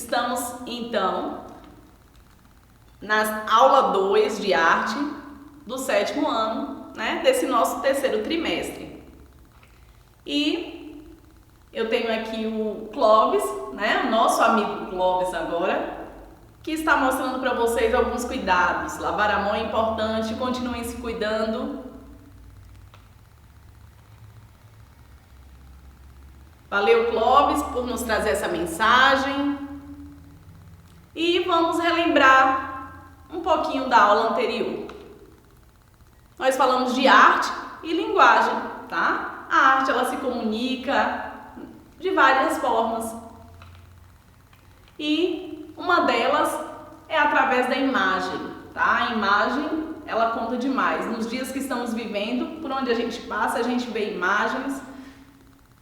Estamos, então, na aula 2 de arte do 7º ano, né, desse nosso 3º trimestre. E eu tenho aqui o Clóvis, né, o nosso amigo Clóvis agora, que está mostrando para vocês alguns cuidados. Lavar a mão é importante, continuem se cuidando. Valeu, Clóvis, por nos trazer essa mensagem. E vamos relembrar um pouquinho da aula anterior. Nós falamos de arte e linguagem, tá? A arte, ela se comunica de várias formas. E uma delas é através da imagem, tá? A imagem, ela conta demais. Nos dias que estamos vivendo, por onde a gente passa, a gente vê imagens,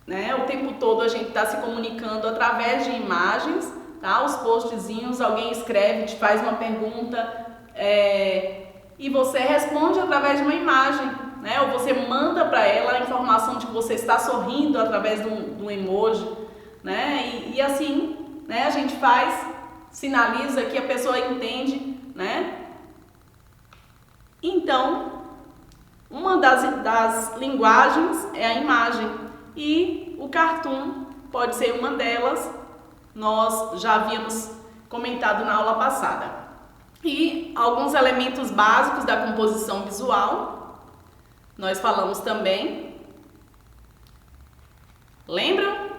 né? O tempo todo a gente está se comunicando através de imagens, tá? Os postzinhos, alguém escreve, te faz uma pergunta e você responde através de uma imagem, né? Ou você manda para ela a informação de que você está sorrindo através de um emoji, né? E assim, né? A gente sinaliza que a pessoa entende, né? Então, uma das linguagens é a imagem e o cartoon pode ser uma delas. Nós já havíamos comentado na aula passada. E alguns elementos básicos da composição visual, nós falamos também. Lembram?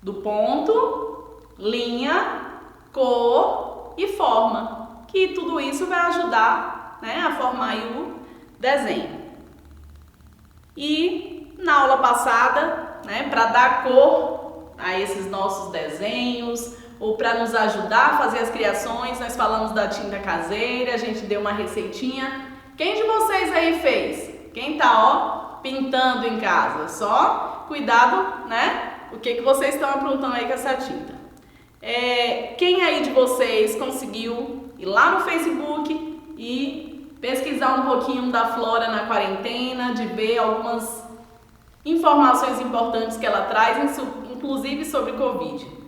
Do ponto, linha, cor e forma. Que tudo isso vai ajudar, né, a formar aí o desenho. E na aula passada, né, para dar cor a esses nossos desenhos, ou para nos ajudar a fazer as criações, nós falamos da tinta caseira, a gente deu uma receitinha. Quem de vocês aí fez? Quem tá, pintando em casa? Só cuidado, né? O que vocês estão aprontando aí com essa tinta? Quem aí de vocês conseguiu ir lá no Facebook e pesquisar um pouquinho da Flora na quarentena, de ver algumas informações importantes que ela traz, inclusive sobre Covid?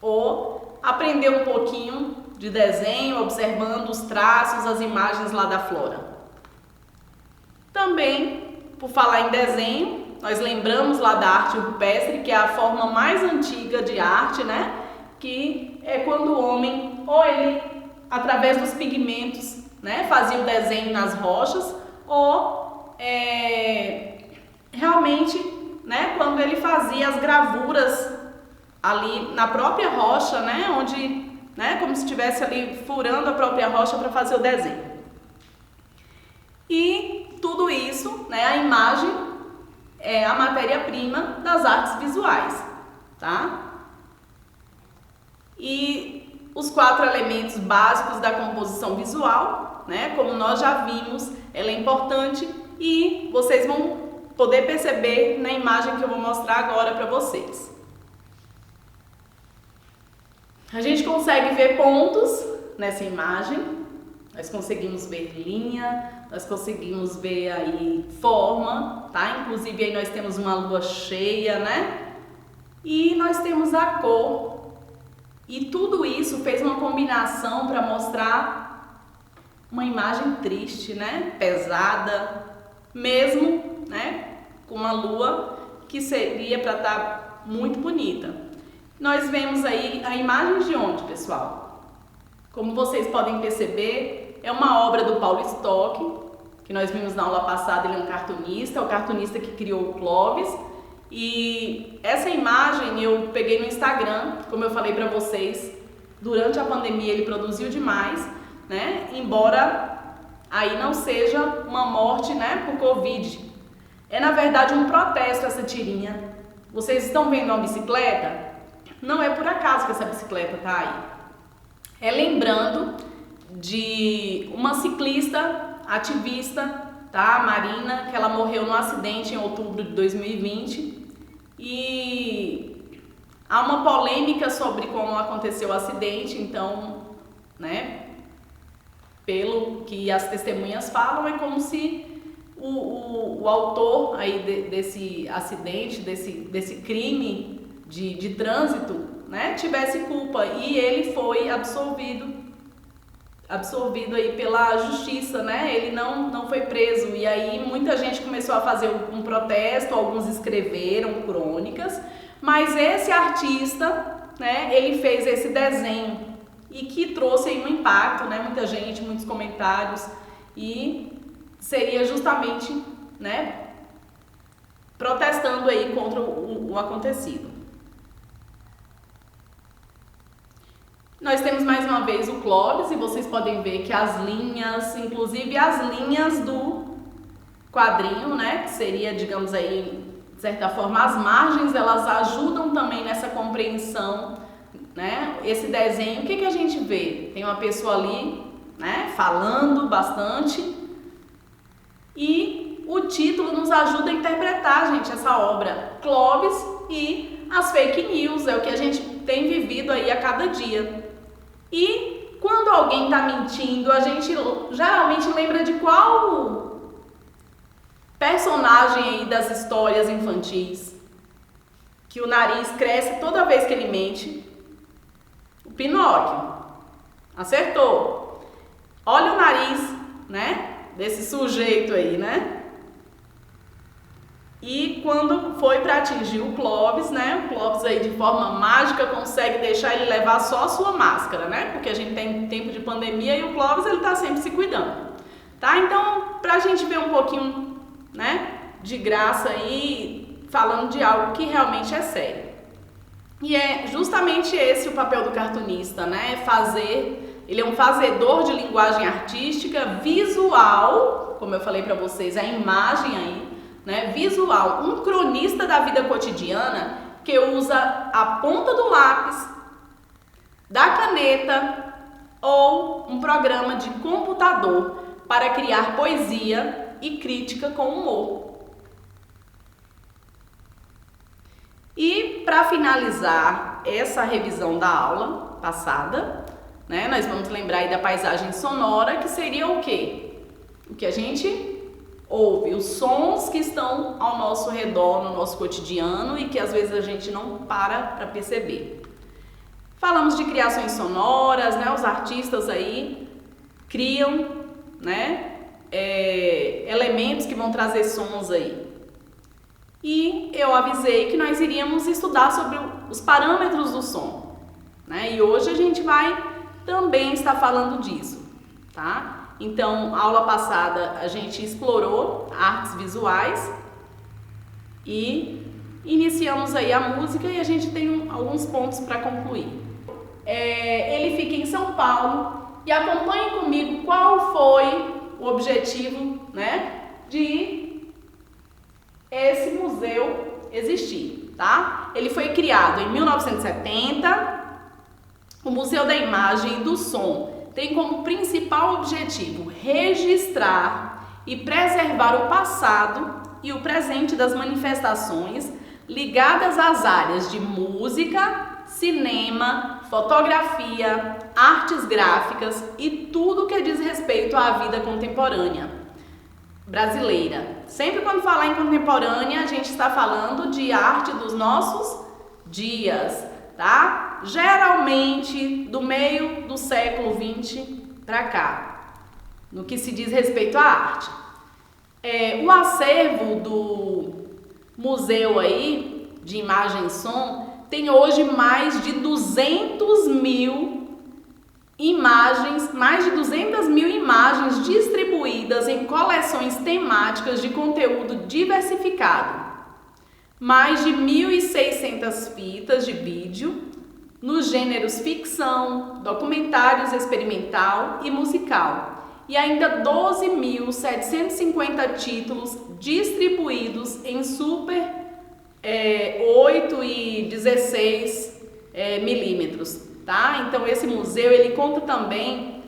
Ou aprender um pouquinho de desenho, observando os traços, as imagens lá da Flora? Também, por falar em desenho, nós lembramos lá da arte rupestre, que é a forma mais antiga de arte, né? Que é quando o homem, ou ele, através dos pigmentos, né, fazia o desenho nas rochas, ou realmente, né, quando ele fazia as gravuras ali na própria rocha, né, onde, né, como se estivesse ali furando a própria rocha para fazer o desenho. E tudo isso, né, a imagem é a matéria-prima das artes visuais, tá? E os 4 elementos básicos da composição visual, né, como nós já vimos, ela é importante e vocês vão poder perceber na imagem que eu vou mostrar agora para vocês. A gente consegue ver pontos nessa imagem, nós conseguimos ver linha, nós conseguimos ver aí forma, tá? Inclusive aí nós temos uma lua cheia, né? E nós temos a cor. E tudo isso fez uma combinação para mostrar uma imagem triste, né? Pesada, mesmo, né? Com uma lua que seria para estar muito bonita. Nós vemos aí a imagem de onde, pessoal? Como vocês podem perceber, é uma obra do Paulo Stock, que nós vimos na aula passada. Ele é um cartunista, é o cartunista que criou o Clóvis. E essa imagem eu peguei no Instagram, como eu falei para vocês, durante a pandemia ele produziu demais, né? Embora aí não seja uma morte, né, por Covid. É na verdade um protesto essa tirinha. Vocês estão vendo uma bicicleta? Não é por acaso que essa bicicleta tá aí. É lembrando de uma ciclista ativista, tá? Marina, que ela morreu num acidente em outubro de 2020. E há uma polêmica sobre como aconteceu o acidente, então, né? Pelo que as testemunhas falam, é como se o autor aí desse acidente, desse crime de trânsito, né, tivesse culpa, e ele foi absolvido aí pela justiça, né? Ele não foi preso. E aí muita gente começou a fazer um protesto, alguns escreveram crônicas, mas esse artista, né, ele fez esse desenho e que trouxe aí um impacto, né? Muita gente, muitos comentários, e seria justamente, né, protestando aí contra o acontecido. Nós temos mais uma vez o Clóvis, e vocês podem ver que as linhas, inclusive as linhas do quadrinho, né, que seria, digamos aí, de certa forma, as margens, elas ajudam também nessa compreensão, né? Esse desenho, o que que a gente vê? Tem uma pessoa ali, né, falando bastante, e o título nos ajuda a interpretar, gente, essa obra. Clóvis e as fake news, é o que a gente tem vivido aí a cada dia. E quando alguém está mentindo, a gente geralmente lembra de qual personagem aí das histórias infantis que o nariz cresce toda vez que ele mente? O Pinóquio. Acertou. Olha o nariz, né, desse sujeito aí, né? E quando foi para atingir o Clóvis, né, o Clóvis aí de forma mágica consegue deixar ele levar só a sua máscara, né, porque a gente tem tempo de pandemia e o Clóvis ele tá sempre se cuidando, tá? Então, pra gente ver um pouquinho, né, de graça aí, falando de algo que realmente é sério. E é justamente esse o papel do cartunista, né, ele é um fazedor de linguagem artística, visual, como eu falei para vocês, a imagem aí, né, visual, um cronista da vida cotidiana que usa a ponta do lápis, da caneta ou um programa de computador para criar poesia e crítica com humor. E para finalizar essa revisão da aula passada, né, nós vamos lembrar aí da paisagem sonora, que seria o quê? O que a gente ouve, os sons que estão ao nosso redor, no nosso cotidiano, e que às vezes a gente não para perceber. Falamos de criações sonoras, né? Os artistas aí criam, né, elementos que vão trazer sons aí. E eu avisei que nós iríamos estudar sobre os parâmetros do som, né? E hoje a gente vai também estar falando disso, tá? Então, aula passada a gente explorou artes visuais e iniciamos aí a música, e a gente tem alguns pontos para concluir. Ele fica em São Paulo, e acompanhe comigo qual foi o objetivo, né, de esse museu existir, tá? Ele foi criado em 1970, o Museu da Imagem e do Som tem como principal objetivo registrar e preservar o passado e o presente das manifestações ligadas às áreas de música, cinema, fotografia, artes gráficas e tudo que diz respeito à vida contemporânea brasileira. Sempre quando falar em contemporânea, a gente está falando de arte dos nossos dias, tá? Geralmente do meio do século XX para cá, no que se diz respeito à arte. O acervo do museu aí, de imagem e som, tem hoje mais de 200 mil imagens, distribuídas em coleções temáticas de conteúdo diversificado. Mais de 1.600 fitas de vídeo nos gêneros ficção, documentários experimental e musical, e ainda 12.750 títulos distribuídos em Super 8 e 16 milímetros, tá? Então esse museu ele conta também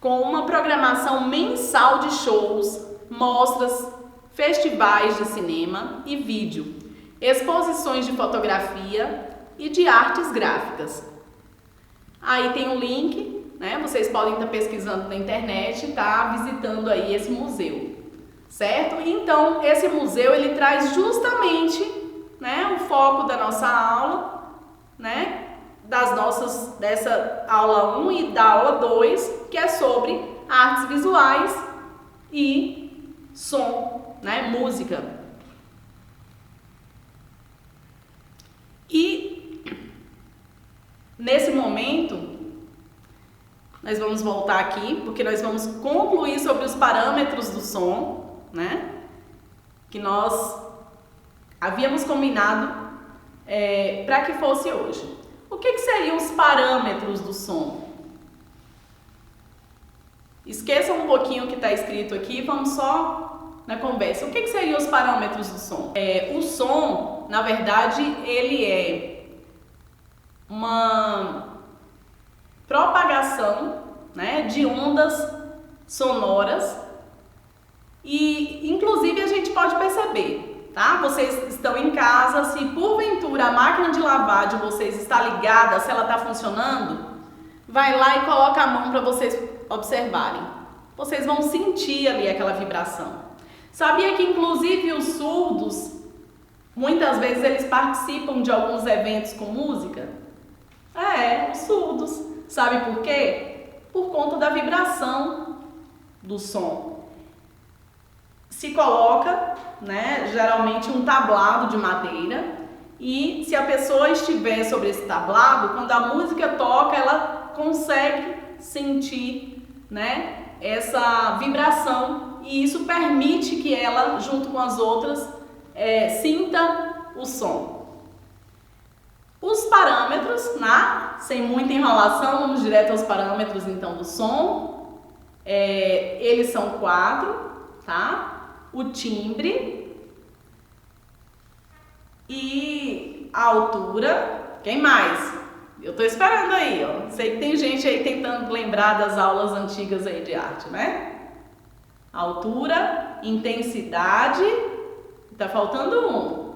com uma programação mensal de shows, mostras, festivais de cinema e vídeo, exposições de fotografia e de artes gráficas. Aí tem um link, né? Vocês podem estar pesquisando na internet, tá? Visitando aí esse museu, certo? Então, esse museu ele traz justamente, né, o foco da nossa aula, né? dessa aula 1 e da aula 2, que é sobre artes visuais e som, né? Música. E nesse momento, nós vamos voltar aqui, porque nós vamos concluir sobre os parâmetros do som, né? Que nós havíamos combinado para que fosse hoje. O que seriam os parâmetros do som? Esqueçam um pouquinho o que está escrito aqui, vamos só na conversa. O que seriam os parâmetros do som? O som, na verdade, ele é uma propagação, né, de ondas sonoras e, inclusive, a gente pode perceber, tá? Vocês estão em casa, se porventura a máquina de lavar de vocês está ligada, se ela está funcionando, vai lá e coloca a mão para vocês observarem. Vocês vão sentir ali aquela vibração. Sabia que, inclusive, os surdos, muitas vezes eles participam de alguns eventos com música? Os surdos. Sabe por quê? Por conta da vibração do som. Se coloca, né, geralmente um tablado de madeira, e se a pessoa estiver sobre esse tablado, quando a música toca, ela consegue sentir, né, essa vibração, e isso permite que ela, junto com as outras, sinta o som. Os parâmetros, sem muita enrolação, vamos direto aos parâmetros então do som. Eles são 4, tá? O timbre e a altura. Quem mais? Eu tô esperando aí, ó. Sei que tem gente aí tentando lembrar das aulas antigas aí de arte, né? Altura, intensidade, tá faltando um.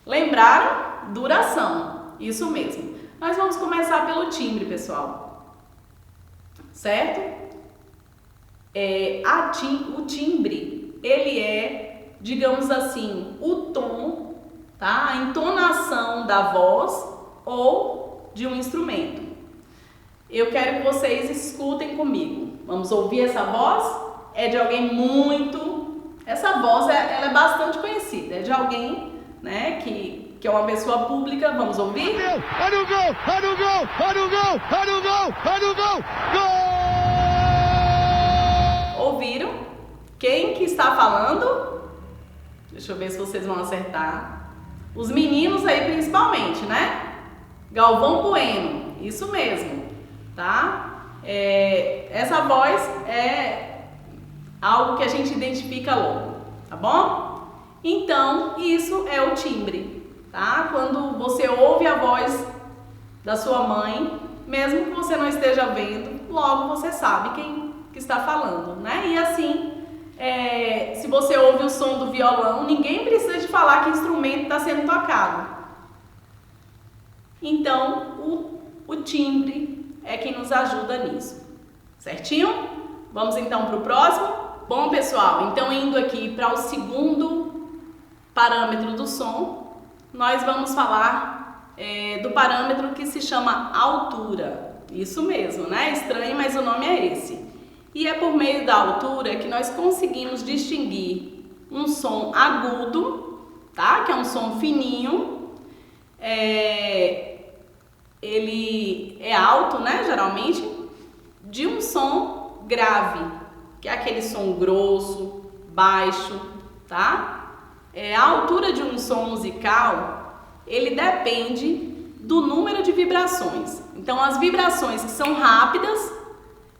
Lembraram? Duração. Isso mesmo. Nós vamos começar pelo timbre, pessoal. Certo? O timbre, ele é, digamos assim, o tom, tá? A entonação da voz ou de um instrumento. Eu quero que vocês escutem comigo. Vamos ouvir essa voz? É de alguém muito... Essa voz, ela é bastante conhecida. É de alguém, né, que é uma pessoa pública. Vamos ouvir? Olha o gol! Olha o gol! Olha o gol! Olha o gol! Olha o gol! Gol! Ouviram? Quem que está falando? Deixa eu ver se vocês vão acertar. Os meninos aí principalmente, né? Galvão Bueno, isso mesmo, tá? Essa voz é algo que a gente identifica logo, tá bom? Então, isso é o timbre. Tá? Quando você ouve a voz da sua mãe, mesmo que você não esteja vendo, logo você sabe quem que está falando, né? E assim, se você ouve o som do violão, ninguém precisa de falar que instrumento está sendo tocado. Então, o timbre é quem nos ajuda nisso. Certinho? Vamos então para o próximo? Bom, pessoal, então indo aqui para o segundo parâmetro do som, nós vamos falar do parâmetro que se chama altura. Isso mesmo, né? Estranho, mas o nome é esse. E é por meio da altura que nós conseguimos distinguir um som agudo, tá? Que é um som fininho. Ele é alto, né? Geralmente, de um som grave, que é aquele som grosso, baixo, tá? A altura de um som musical, ele depende do número de vibrações. Então, as vibrações que são rápidas,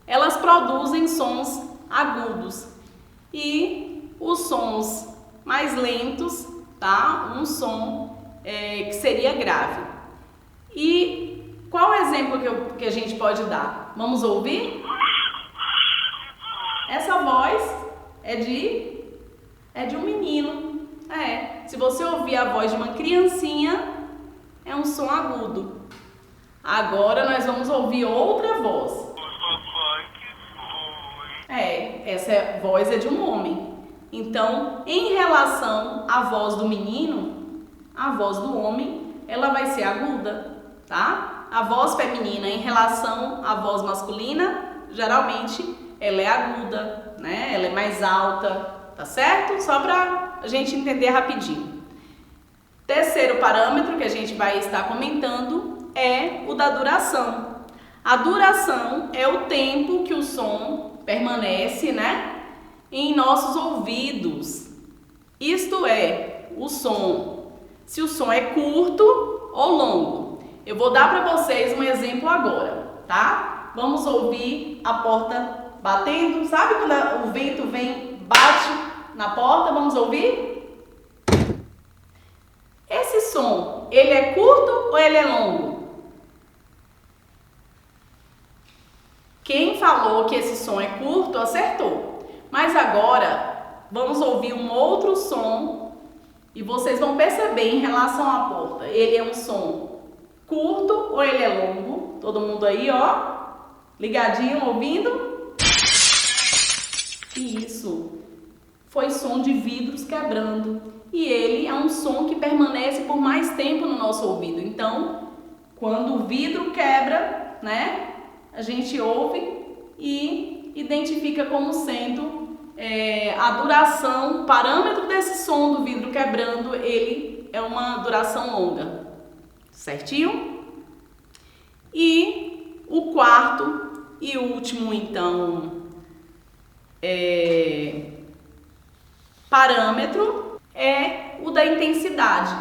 elas produzem sons agudos. E os sons mais lentos, tá? Um som que seria grave. E qual é o exemplo que a gente pode dar? Vamos ouvir? Essa voz é de um menino. Se você ouvir a voz de uma criancinha, é um som agudo. Agora nós vamos ouvir outra voz. Essa voz é de um homem. Então, em relação à voz do menino, a voz do homem, ela vai ser aguda, tá? A voz feminina em relação à voz masculina, geralmente ela é aguda, né? Ela é mais alta, tá certo? Só para a gente entender rapidinho. Terceiro parâmetro que a gente vai estar comentando é o da duração. A duração é o tempo que o som permanece, né, em nossos ouvidos. Isto é, o som, se o som é curto ou longo. Eu vou dar para vocês um exemplo agora, tá? Vamos ouvir a porta batendo. Sabe quando o vento vem, bate na porta? Vamos ouvir? Esse som, ele é curto ou ele é longo? Quem falou que esse som é curto, acertou. Mas agora, vamos ouvir um outro som e vocês vão perceber em relação à porta. Ele é um som curto ou ele é longo? Todo mundo aí, ó, ligadinho, ouvindo? Isso, foi som de vidros quebrando. E ele é um som que permanece por mais tempo no nosso ouvido. Então, quando o vidro quebra, né, a gente ouve e identifica como sendo a duração, o parâmetro desse som do vidro quebrando, ele é uma duração longa, certinho? E o quarto e último, então, parâmetro é o da intensidade.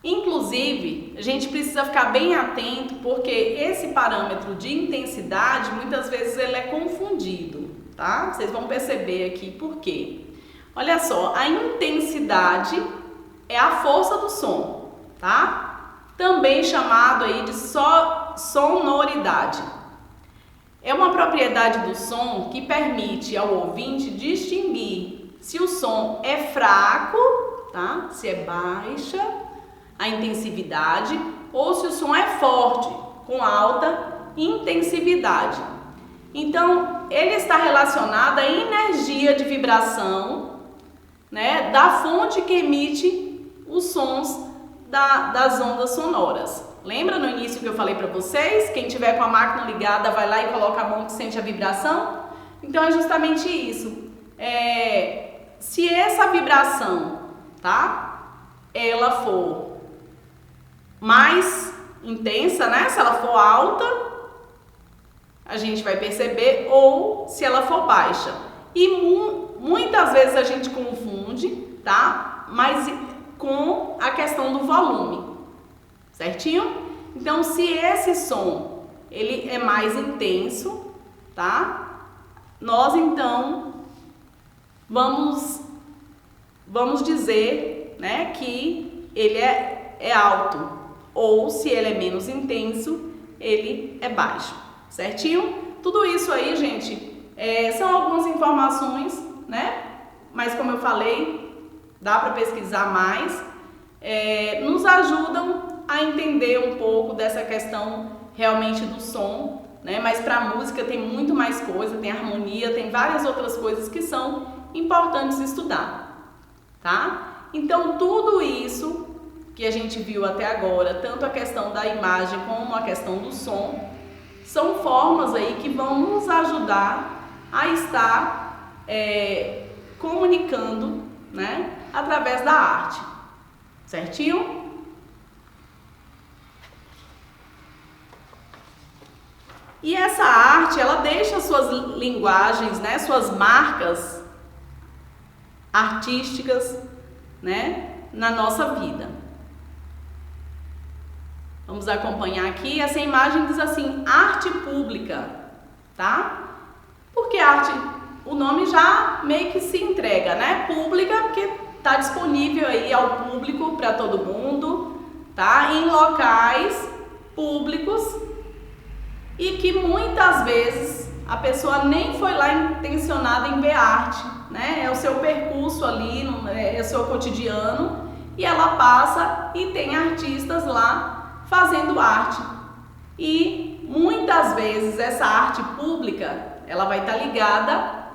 Inclusive, a gente precisa ficar bem atento porque esse parâmetro de intensidade, muitas vezes ele é confundido, tá? Vocês vão perceber aqui por quê. Olha só, a intensidade é a força do som, tá? Também chamado aí de sonoridade. É uma propriedade do som que permite ao ouvinte distinguir se o som é fraco, tá? Se é baixa a intensividade, ou se o som é forte, com alta intensividade. Então, ele está relacionado à energia de vibração, né, da fonte que emite os sons das ondas sonoras. Lembra no início que eu falei para vocês? Quem tiver com a máquina ligada vai lá e coloca a mão que sente a vibração? Então, é justamente isso. Se essa vibração, tá, ela for mais intensa, né? Se ela for alta, a gente vai perceber, ou se ela for baixa. E muitas vezes a gente confunde, tá? Mas com a questão do volume, certinho? Então, se esse som, ele é mais intenso, tá? Nós, então, vamos dizer, né, que ele é alto, ou se ele é menos intenso, ele é baixo, certinho? Tudo isso aí, gente, são algumas informações, né, mas como eu falei, dá para pesquisar mais, nos ajudam a entender um pouco dessa questão realmente do som, né, mas para a música tem muito mais coisa, tem harmonia, tem várias outras coisas que são importantes estudar, tá? Então, tudo isso que a gente viu até agora, tanto a questão da imagem como a questão do som, são formas aí que vão nos ajudar a estar comunicando, né, através da arte, certinho? E essa arte, ela deixa suas linguagens, né, suas marcas artísticas, né, na nossa vida. Vamos acompanhar aqui. Essa imagem diz assim, arte pública, tá? Porque arte, o nome já meio que se entrega, né? Pública, porque tá disponível aí ao público, para todo mundo, tá? Em locais públicos e que muitas vezes a pessoa nem foi lá intencionada em ver arte, né? É o seu percurso ali, é o seu cotidiano, e ela passa e tem artistas lá fazendo arte. E muitas vezes essa arte pública, ela vai estar ligada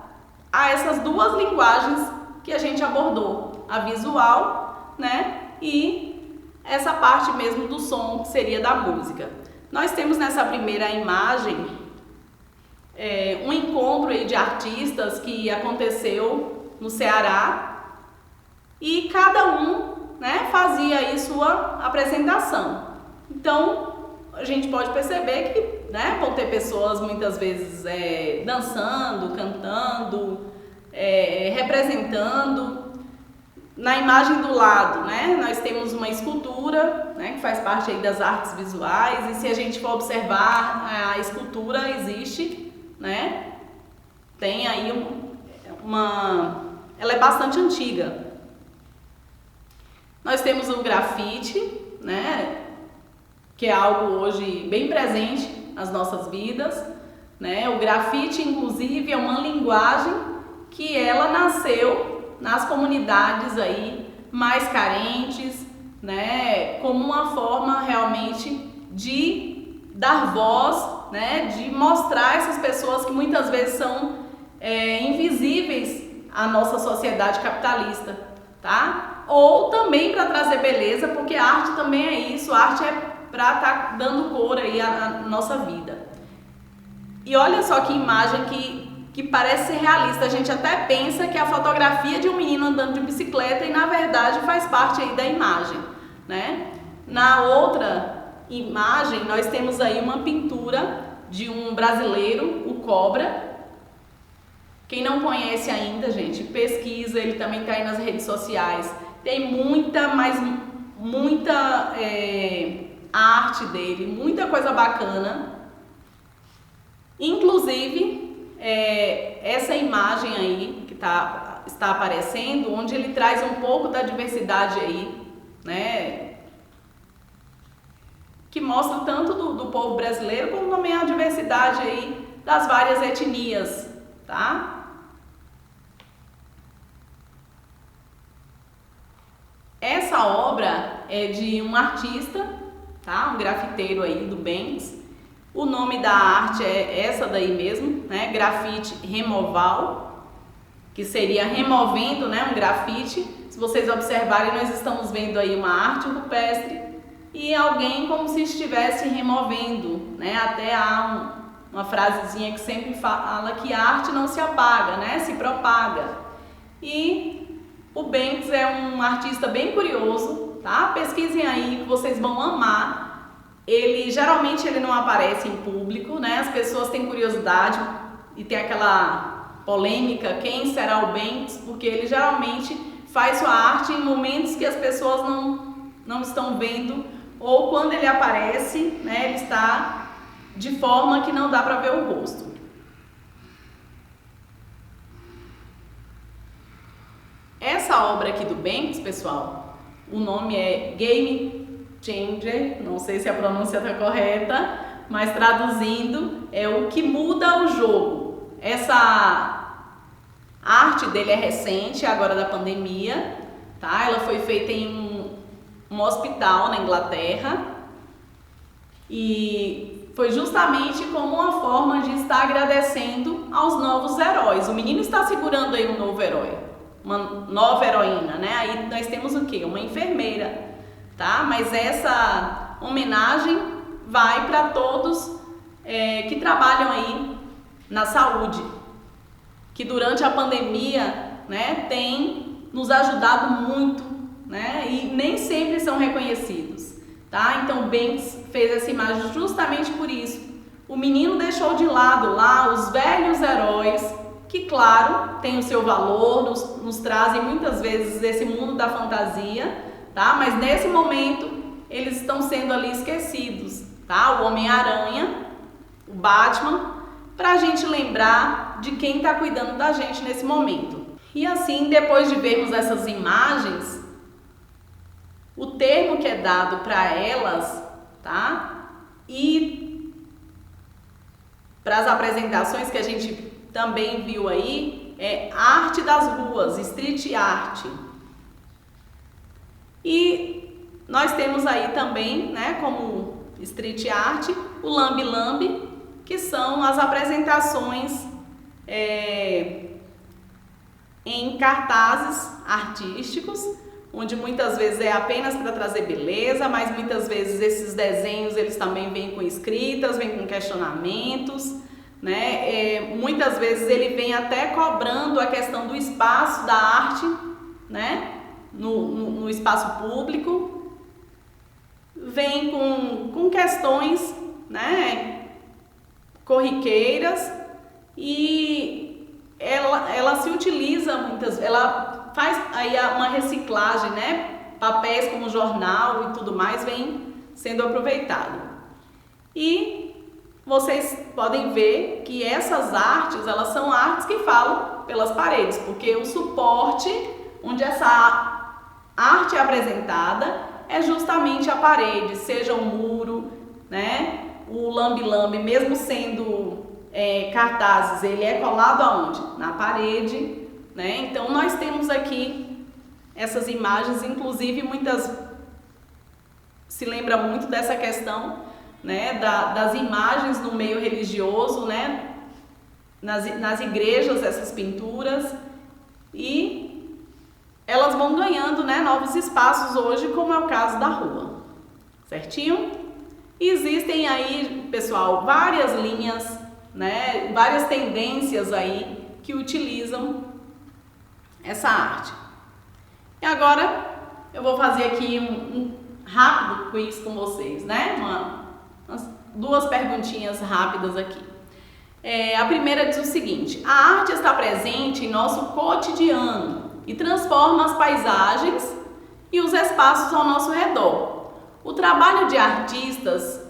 a essas duas linguagens que a gente abordou, a visual, né, e essa parte mesmo do som, que seria da música. Nós temos nessa primeira imagem um encontro aí de artistas que aconteceu no Ceará e cada um, né, fazia aí sua apresentação. Então a gente pode perceber que, né, vão ter pessoas muitas vezes dançando, cantando, representando. Na imagem do lado, né, nós temos uma escultura, né, que faz parte aí das artes visuais, e se a gente for observar, a escultura existe, né, tem aí ela é bastante antiga. Nós temos o grafite, né, que é algo hoje bem presente nas nossas vidas, né, o grafite inclusive é uma linguagem que ela nasceu nas comunidades aí mais carentes, né, como uma forma realmente de dar voz, né, de mostrar essas pessoas que muitas vezes são invisíveis à nossa sociedade capitalista, tá? Ou também para trazer beleza, porque a arte também é isso, a arte é para estar dando cor aí à nossa vida. E olha só que imagem que parece ser realista, a gente até pensa que é a fotografia de um menino andando de bicicleta e na verdade faz parte aí da imagem, né? Na outra imagem nós temos aí uma pintura de um brasileiro, o Cobra. Quem não conhece ainda, gente, pesquisa, ele também está aí nas redes sociais. Tem muita arte dele, muita coisa bacana. Inclusive, essa imagem aí que está aparecendo, onde ele traz um pouco da diversidade aí, né, que mostra tanto do povo brasileiro como também a diversidade aí das várias etnias, tá? Essa obra é de um artista, tá? Um grafiteiro aí do Banks. O nome da arte é essa daí mesmo, né? Grafite removal, que seria removendo, né, um grafite. Se vocês observarem, nós estamos vendo aí uma arte rupestre e alguém como se estivesse removendo, né? Até há uma frasezinha que sempre fala que a arte não se apaga, né? Se propaga. E o Banks é um artista bem curioso, tá? Pesquisem aí que vocês vão amar. Geralmente ele não aparece em público, né? As pessoas têm curiosidade e tem aquela polêmica, quem será o Banks? Porque ele geralmente faz sua arte em momentos que as pessoas não estão vendo, ou quando ele aparece, né, ele está de forma que não dá para ver o rosto. Essa obra aqui do Banks, pessoal, o nome é Game Changer, não sei se a pronúncia está correta, mas traduzindo é o que muda o jogo. Essa arte dele é recente, agora da pandemia, tá? Ela foi feita em um hospital na Inglaterra e foi justamente como uma forma de estar agradecendo aos novos heróis. O menino está segurando aí um novo herói, uma nova heroína, né? Aí nós temos o quê? Uma enfermeira, tá? Mas essa homenagem vai para todos que trabalham aí na saúde, que durante a pandemia, né, tem nos ajudado muito, né? E nem sempre são reconhecidos, tá? Então Banks fez essa imagem justamente por isso. O menino deixou de lado lá os velhos heróis, que claro, tem o seu valor, nos trazem muitas vezes esse mundo da fantasia, tá? Mas nesse momento eles estão sendo ali esquecidos, tá? O Homem-Aranha, o Batman, para a gente lembrar de quem está cuidando da gente nesse momento. E assim, depois de vermos essas imagens, o termo que é dado para elas, tá? E para as apresentações que a gente também viu aí, é arte das ruas, street art. E nós temos aí também, né, como street art, o lambe-lambe, que são as apresentações em cartazes artísticos, onde muitas vezes é apenas para trazer beleza, mas muitas vezes esses desenhos eles também vêm com escritas, vêm com questionamentos, né? Muitas vezes ele vem até cobrando a questão do espaço da arte, né? No espaço público, vem com questões, né? Corriqueiras, e ela se utiliza ela faz aí uma reciclagem, né? Papéis como jornal e tudo mais vem sendo aproveitado. E vocês podem ver que essas artes, elas são artes que falam pelas paredes, porque o suporte onde essa arte é apresentada é justamente a parede, seja o muro, né? O lambe-lambe, mesmo sendo cartazes, ele é colado aonde? Na parede, né? Então nós temos aqui essas imagens, inclusive muitas se lembra muito dessa questão, né, das imagens no meio religioso, né, nas igrejas, essas pinturas, e elas vão ganhando, né, novos espaços hoje, como é o caso da rua, certinho? E existem aí, pessoal, várias linhas, né, várias tendências aí que utilizam essa arte. E agora eu vou fazer aqui um rápido quiz com vocês, né? Duas perguntinhas rápidas aqui. A primeira diz o seguinte: a arte está presente em nosso cotidiano e transforma as paisagens e os espaços ao nosso redor. O trabalho de artistas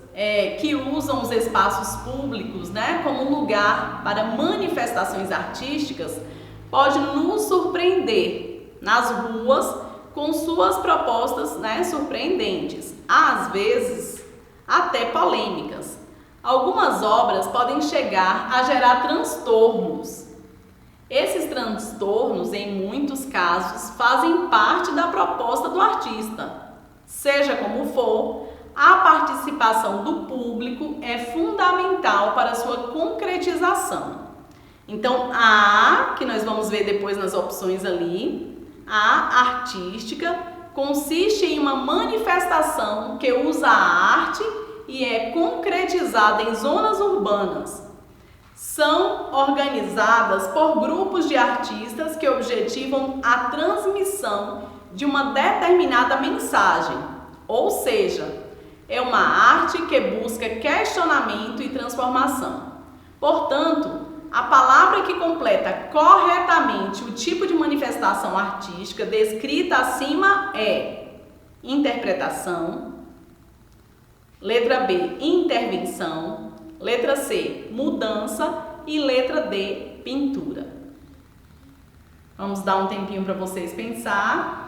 que usam os espaços públicos, né, como lugar para manifestações artísticas pode nos surpreender nas ruas com suas propostas, né, surpreendentes, às vezes até polêmicas. Algumas obras podem chegar a gerar transtornos. Esses transtornos, em muitos casos, fazem parte da proposta do artista. Seja como for, a participação do público é fundamental para sua concretização. Então, a que nós vamos ver depois nas opções ali, a artística consiste em uma manifestação que usa a arte e é concretizada em zonas urbanas. São organizadas por grupos de artistas que objetivam a transmissão de uma determinada mensagem, ou seja, é uma arte que busca questionamento e transformação. Portanto, a palavra que completa corretamente o tipo de manifestação artística descrita acima é interpretação, letra B, intervenção, letra C, mudança e letra D, pintura. Vamos dar um tempinho para vocês pensar.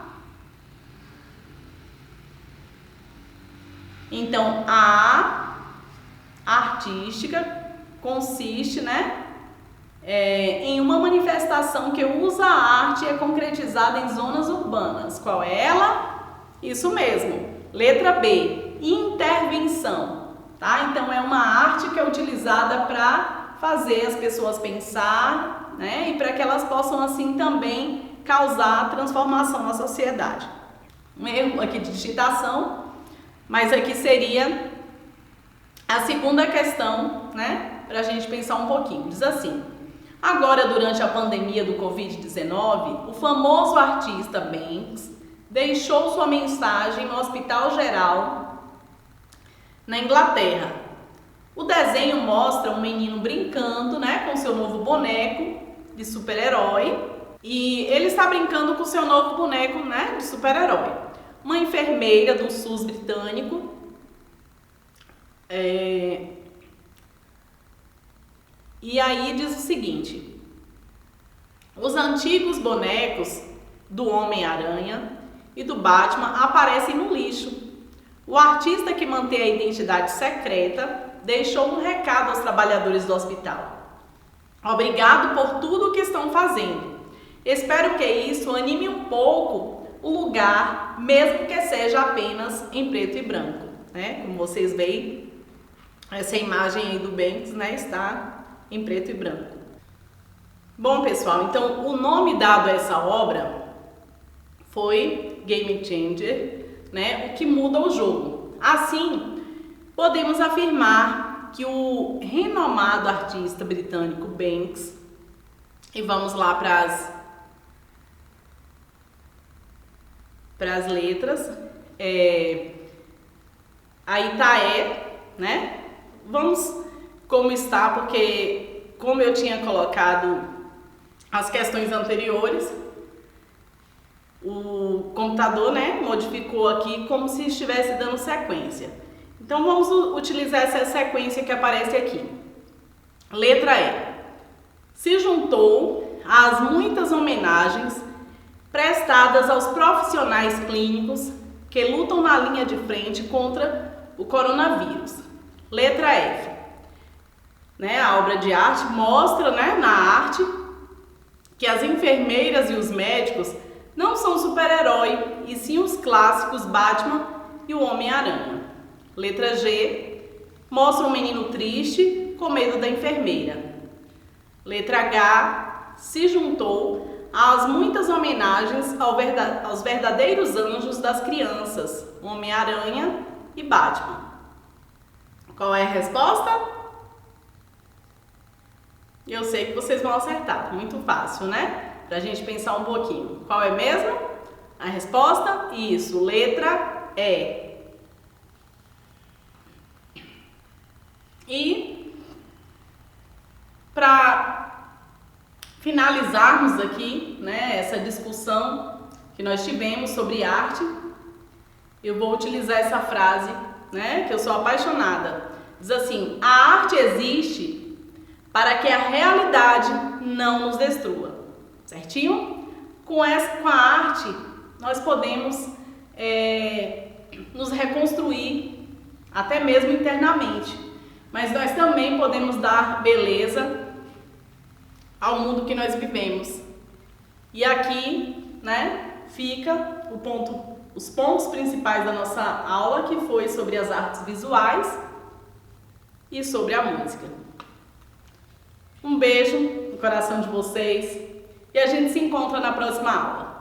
Então, a artística consiste, né, em uma manifestação que usa a arte e é concretizada em zonas urbanas. Qual é ela? Isso mesmo, letra B, intervenção, tá? Então é uma arte que é utilizada para fazer as pessoas pensar, né? E para que elas possam assim também causar transformação na sociedade. Um erro aqui de digitação, mas aqui seria a segunda questão, né? Para a gente pensar um pouquinho. Diz assim: agora, durante a pandemia do Covid-19, o famoso artista Banks deixou sua mensagem no Hospital Geral, na Inglaterra. O desenho mostra um menino brincando, né, com seu novo boneco de super-herói, e ele está brincando com seu novo boneco, né, de super-herói. Uma enfermeira do SUS britânico e aí diz o seguinte: os antigos bonecos do Homem-Aranha e do Batman aparecem no lixo. O artista que mantém a identidade secreta deixou um recado aos trabalhadores do hospital. Obrigado por tudo o que estão fazendo. Espero que isso anime um pouco o lugar, mesmo que seja apenas em preto e branco, né? Como vocês veem, essa imagem aí do Banks, né, está em preto e branco. Bom, pessoal, então o nome dado a essa obra foi game changer, né? O que muda o jogo. Assim, podemos afirmar que o renomado artista britânico Banks, e vamos lá para as letras, aí tá né? Vamos como está, porque como eu tinha colocado as questões anteriores, o computador, né, modificou aqui como se estivesse dando sequência. Então vamos utilizar essa sequência que aparece aqui. Letra E. Se juntou às muitas homenagens prestadas aos profissionais clínicos que lutam na linha de frente contra o coronavírus. Letra F. Né, a obra de arte mostra, né, na arte que as enfermeiras e os médicos não são super-herói, e sim os clássicos Batman e o Homem-Aranha. Letra G. Mostra um menino triste com medo da enfermeira. Letra H. Se juntou às muitas homenagens aos verdadeiros anjos das crianças, Homem-Aranha e Batman. Qual é a resposta? Eu sei que vocês vão acertar, muito fácil, né? Pra gente pensar um pouquinho. Qual é mesmo? A resposta? Isso, letra E. E para finalizarmos aqui, né, essa discussão que nós tivemos sobre arte, eu vou utilizar essa frase, né, que eu sou apaixonada. Diz assim: a arte existe para que a realidade não nos destrua. Certinho? Com a arte, nós podemos nos reconstruir, até mesmo internamente. Mas nós também podemos dar beleza ao mundo que nós vivemos. E aqui, né, fica os pontos principais da nossa aula, que foi sobre as artes visuais e sobre a música. Um beijo no coração de vocês e a gente se encontra na próxima aula.